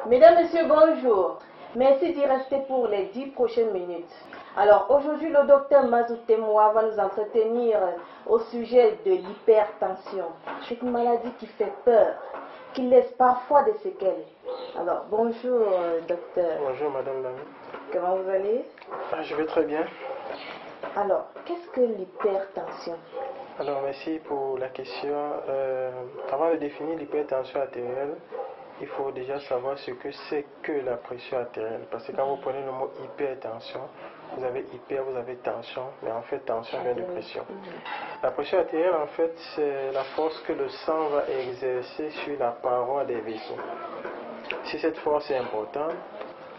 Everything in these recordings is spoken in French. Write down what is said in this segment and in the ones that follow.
Mesdames, Messieurs, bonjour. Merci d'y rester pour les 10 prochaines minutes. Alors, aujourd'hui, le docteur Mazoutemoua va nous entretenir au sujet de l'hypertension. C'est une maladie qui fait peur, qui laisse parfois des séquelles. Alors, bonjour, docteur. Bonjour, madame Lamy. Comment vous allez? Je vais très bien. Alors, qu'est-ce que l'hypertension? Alors, merci pour la question. Avant de définir l'hypertension artérielle, il faut déjà savoir ce que c'est que la pression artérielle. Parce que quand vous prenez le mot hypertension, vous avez hyper, vous avez tension, mais en fait, tension vient de pression. La pression artérielle, en fait, c'est la force que le sang va exercer sur la paroi des vaisseaux. Si cette force est importante,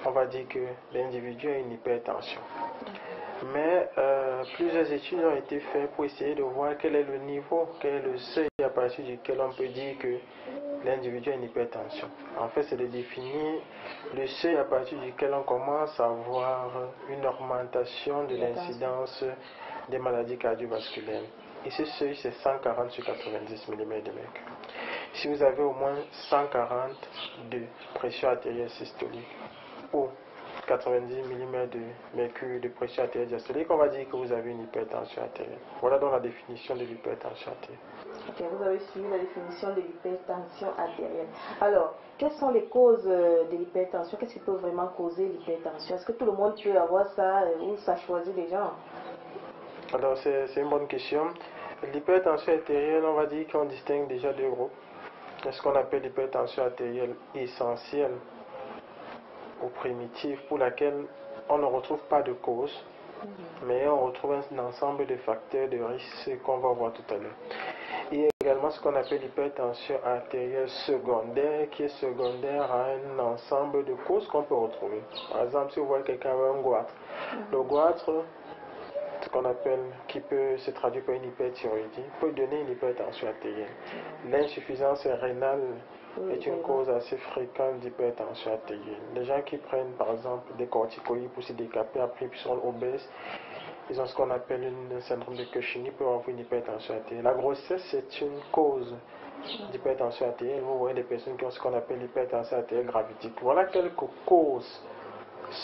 on va dire que l'individu a une hypertension. Mais plusieurs études ont été faites pour essayer de voir quel est le niveau, quel est le seuil à partir duquel on peut dire que l'individu a une hypertension. En fait, c'est de définir le seuil à partir duquel on commence à avoir une augmentation de l'incidence des maladies cardiovasculaires. Et ce seuil, c'est 140 sur 90 mm de mercure. Si vous avez au moins 140 de pression artérielle systolique ou 90 mm de mercure de pression artérielle diastolique, on va dire que vous avez une hypertension artérielle. Voilà donc la définition de l'hypertension artérielle. Ok, vous avez suivi la définition de l'hypertension artérielle. Alors, quelles sont les causes de l'hypertension? Qu'est-ce qui peut vraiment causer l'hypertension? Est-ce que tout le monde peut avoir ça ou ça choisit les gens? Alors, c'est une bonne question. L'hypertension artérielle, on va dire qu'on distingue déjà deux groupes. Ce qu'on appelle l'hypertension artérielle essentielle ou primitive, pour laquelle on ne retrouve pas de cause, mais on retrouve un ensemble de facteurs de risque qu'on va voir tout à l'heure. Il y a également ce qu'on appelle l'hypertension artérielle secondaire, qui est secondaire à un ensemble de causes qu'on peut retrouver. Par exemple, si vous voyez quelqu'un avec un goitre, le goitre, ce qu'on appelle, qui peut se traduire par une hyperthyroïdie, peut donner une hypertension artérielle. L'insuffisance rénale est une cause assez fréquente d'hypertension artérielle. Les gens qui prennent par exemple des corticoïdes pour se décaper, après ils sont obèses, ils ont ce qu'on appelle un syndrome de Cushing, ils peuvent avoir une hypertension artérielle. La grossesse, c'est une cause d'hypertension artérielle. Vous voyez des personnes qui ont ce qu'on appelle l'hypertension artérielle gravidique. Voilà quelques causes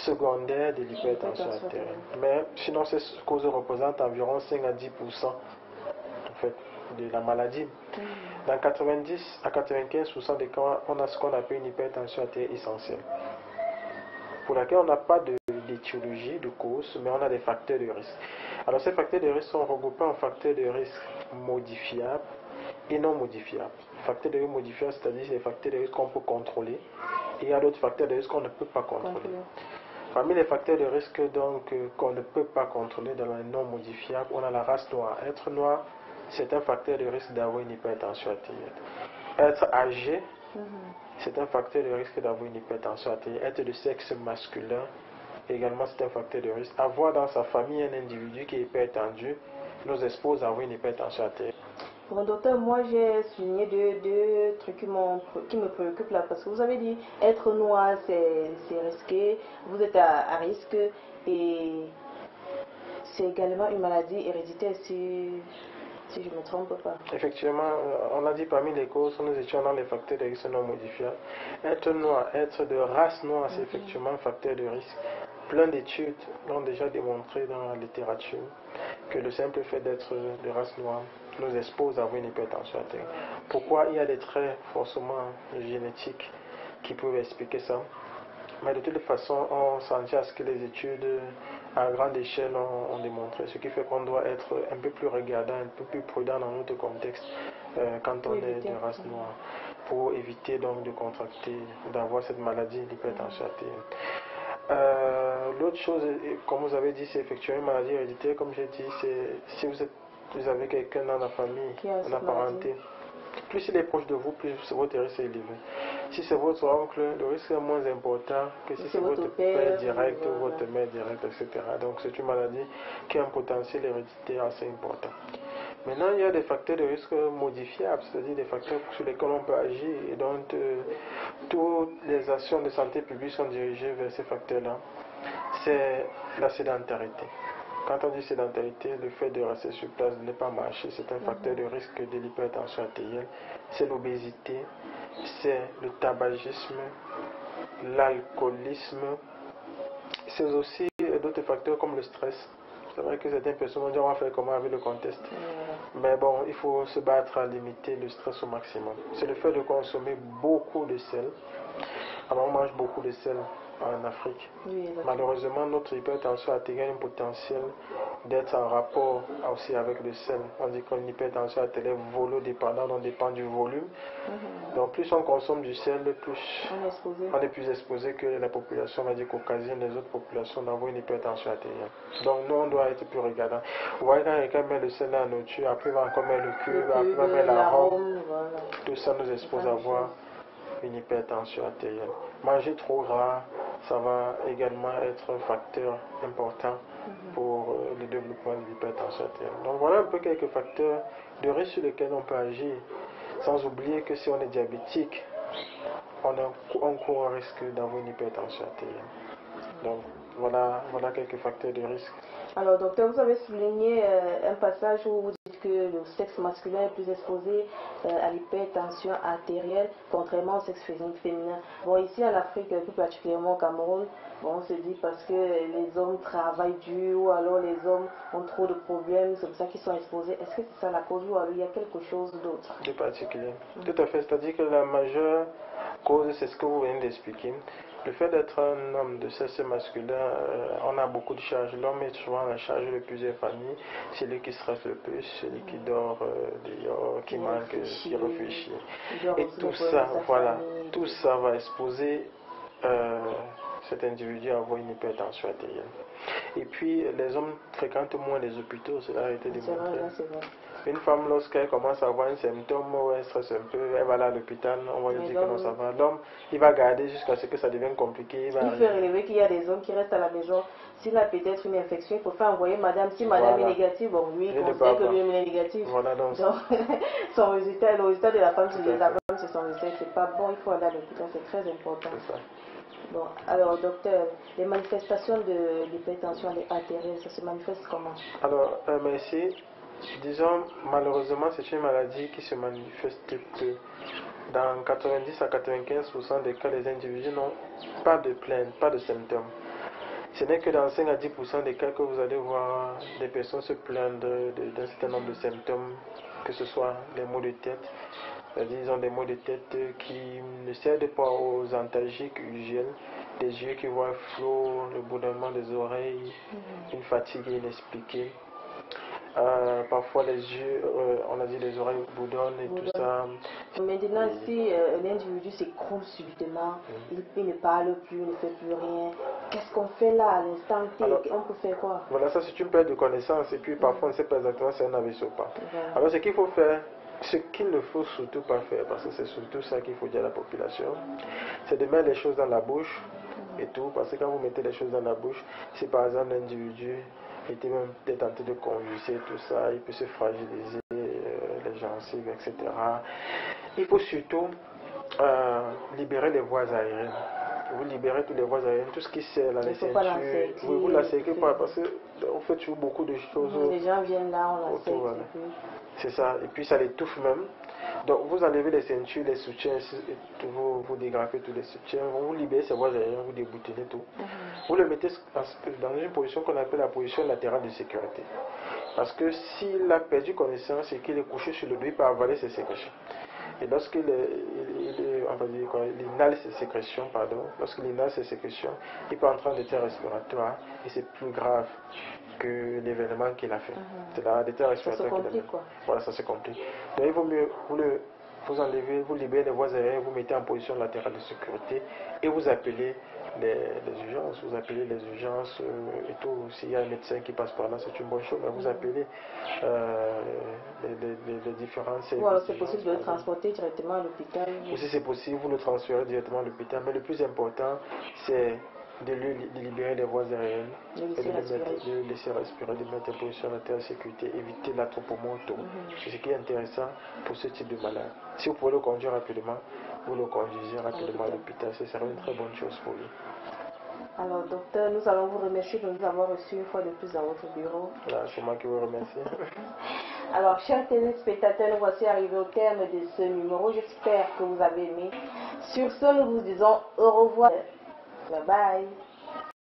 secondaires de l'hypertension artérielle. Mais sinon, ces causes représentent environ 5 à 10% en fait, de la maladie. Dans 90 à 95% des cas, on a ce qu'on appelle une hypertension artérielle essentielle, pour laquelle on n'a pas d'étiologie, de cause, mais on a des facteurs de risque. Alors ces facteurs de risque sont regroupés en facteurs de risque modifiables et non modifiables. Facteurs de risque modifiables, c'est-à-dire les facteurs de risque qu'on peut contrôler, et il y a d'autres facteurs de risque qu'on ne peut pas contrôler. Parmi les facteurs de risque donc qu'on ne peut pas contrôler dans les non modifiables, on a la race noire. Être noir, c'est un facteur de risque d'avoir une hypertension artérielle. Être âgé, c'est un facteur de risque d'avoir une hypertension artérielle. Être de sexe masculin, également c'est un facteur de risque. Avoir dans sa famille un individu qui est hypertendu nous expose à avoir une hypertension artérielle. Bon, docteur, moi j'ai souligné deux trucs qui me préoccupent là, parce que vous avez dit être noir c'est risqué, vous êtes à risque, et c'est également une maladie héréditaire si je ne me trompe pas. Effectivement, on a dit parmi les causes, nous étions dans les facteurs de risque non modifiables. Être noir, être de race noire, c'est effectivement un facteur de risque. Plein d'études l'ont déjà démontré dans la littérature que le simple fait d'être de race noire nous expose à avoir une hypertension artérielle. Pourquoi? Il y a des traits forcément génétiques qui peuvent expliquer ça. Mais de toute façon, on s'en tient à ce que les études à grande échelle ont démontré, ce qui fait qu'on doit être un peu plus regardant, un peu plus prudent dans notre contexte quand on est de race noire, pour éviter donc de contracter, d'avoir cette maladie d'hypertension artérielle. L'autre chose, comme vous avez dit, c'est effectivement une maladie héréditaire. Comme j'ai dit, si vous avez quelqu'un dans la famille, en apparenté, plus il est proche de vous, plus votre risque est élevé. Si c'est votre oncle, le risque est moins important que si c'est votre père direct ou votre mère directe, etc. Donc c'est une maladie qui a un potentiel héréditaire assez important. Maintenant, il y a des facteurs de risque modifiables, c'est-à-dire des facteurs sur lesquels on peut agir, et donc toutes les actions de santé publique sont dirigées vers ces facteurs-là. C'est la sédentarité. Quand on dit sédentarité, le fait de rester sur place, de ne pas marcher, c'est un facteur de risque de l'hypertension artérielle. C'est l'obésité, c'est le tabagisme, l'alcoolisme. C'est aussi d'autres facteurs comme le stress. C'est vrai que certaines personnes vont dire on va faire comment avec le contexte. Mais bon, il faut se battre à limiter le stress au maximum. C'est le fait de consommer beaucoup de sel. Alors on mange beaucoup de sel en Afrique. Oui, malheureusement, notre hypertension artérielle a un potentiel d'être en rapport aussi avec le sel. On dit qu'une hypertension artérielle est volodépendante, on dépend du volume. Donc plus on consomme du sel, plus on est plus exposé que la population, on va dire caucasienne, les autres populations d'avoir une hypertension artérielle. Donc nous on doit être plus regardant. Vous voyez quand quelqu'un met le sel dans la nourriture, après il va encore mettre le cube, après il va mettre l'arôme. Voilà. Tout ça nous expose à avoir une hypertension artérielle. Manger trop gras, ça va également être un facteur important pour le développement de l'hypertension artérielle. Donc voilà un peu quelques facteurs de risque sur lesquels on peut agir, sans oublier que si on est diabétique, on court un risque d'avoir une hypertension artérielle. Donc voilà quelques facteurs de risque. Alors docteur, vous avez souligné un passage où vous dites que le sexe masculin est plus exposé à l'hypertension artérielle, contrairement au sexe féminin. Bon, ici en Afrique, plus particulièrement au Cameroun, bon, on se dit parce que les hommes travaillent dur ou alors les hommes ont trop de problèmes, c'est pour ça qu'ils sont exposés. Est-ce que c'est ça la cause ou alors il y a quelque chose d'autre? De particulier. Tout à fait, c'est-à-dire que la majeure cause, c'est ce que vous venez d'expliquer. Le fait d'être un homme de sexe masculin, on a beaucoup de charges. L'homme est souvent la charge de plusieurs familles. C'est lui qui stresse le plus, celui qui dort dehors, qui manque, qui réfléchit. Et tout ça, voilà, tout ça va exposer cet individu à avoir une hypertension artérielle. Et puis, les hommes fréquentent moins les hôpitaux, cela a été démontré. Une femme, lorsqu'elle commence à avoir un symptôme ou un stress un peu, elle va aller à l'hôpital, on va lui dire que non, ça va. L'homme, il va garder jusqu'à ce que ça devienne compliqué. Il fait relever qu'il y a des hommes qui restent à la maison. S'il a peut-être une infection, il faut faire envoyer madame. Si madame est négative, bon, lui, il considère que lui est négatif. Voilà, donc son résultat, le résultat de la femme, c'est son résultat. C'est pas bon, il faut aller à l'hôpital, c'est très important. C'est ça. Bon, alors docteur, les manifestations de l'hypertension artérielle, ça se manifeste comment? Alors, merci. Disons, malheureusement, c'est une maladie qui se manifeste peu. Dans 90 à 95% des cas, les individus n'ont pas de plainte, pas de symptômes. Ce n'est que dans 5 à 10% des cas que vous allez voir des personnes se plaindre d'un certain nombre de symptômes, que ce soit les maux de tête, disons des maux de tête qui ne cèdent pas aux antalgiques usuels, des yeux qui voient flou, le bourdonnement des oreilles, une fatigue inexpliquée. Parfois les yeux, on a dit les oreilles boudonnent et tout ça. Maintenant, si l'individu s'écroule subitement, il ne parle plus, il ne fait plus rien, qu'est-ce qu'on fait là à l'instant T? On peut faire quoi? Voilà, ça c'est une perte de connaissance et puis parfois on ne sait pas exactement si on avait ou pas. Alors ce qu'il faut faire, ce qu'il ne faut surtout pas faire, parce que c'est surtout ça qu'il faut dire à la population, c'est de mettre les choses dans la bouche et tout, parce que quand vous mettez les choses dans la bouche, si par exemple l'individu était même peut-être en train de convulser, tout ça, il peut se fragiliser, les gencives, etc. Il faut surtout libérer les voies aériennes. Vous libérez toutes les voies aériennes, tout ce qui sert à la ceinture, vous ne la séquez pas parce qu'on fait toujours beaucoup de choses. Les gens viennent là, on la sait. C'est ça, et puis ça l'étouffe même. Donc vous enlevez les ceintures, les soutiens, vous dégrafez tous les soutiens, vous libérez ces voies aériennes, vous déboutonnez tout. Vous le mettez dans une position qu'on appelle la position latérale de sécurité. Parce que s'il a perdu connaissance et qu'il est couché sur le dos, il peut avaler ses sécrétions. Et lorsqu'il inhale ses sécrétions, il peut entrer en détresse respiratoire et c'est plus grave que l'événement qu'il a fait. C'est la détresse respiratoire qu'il a fait. Voilà, ça se complique. Donc il vaut mieux vous enlevez, vous libérez les voies aériennes, vous mettez en position latérale de sécurité et vous appelez les urgences, et tout. S'il y a un médecin qui passe par là, c'est une bonne chose, mais vous appelez les différents services. Ou alors c'est possible de le transporter directement à l'hôpital. Ou si c'est possible, vous le transférez directement à l'hôpital, mais le plus important, c'est de libérer les voies aériennes, de le laisser respirer, de mettre en position latérale de sécurité, éviter l'attropomoto. C'est ce qui est intéressant pour ce type de malade. Si vous pouvez le conduire rapidement, vous le conduisez rapidement à l'hôpital, ce serait une très bonne chose pour lui. Alors, docteur, nous allons vous remercier de nous avoir reçus une fois de plus dans votre bureau. C'est moi qui vous remercie. Alors, chers téléspectateurs, nous voici arrivés au terme de ce numéro. J'espère que vous avez aimé. Sur ce, nous vous disons au revoir. Bye bye.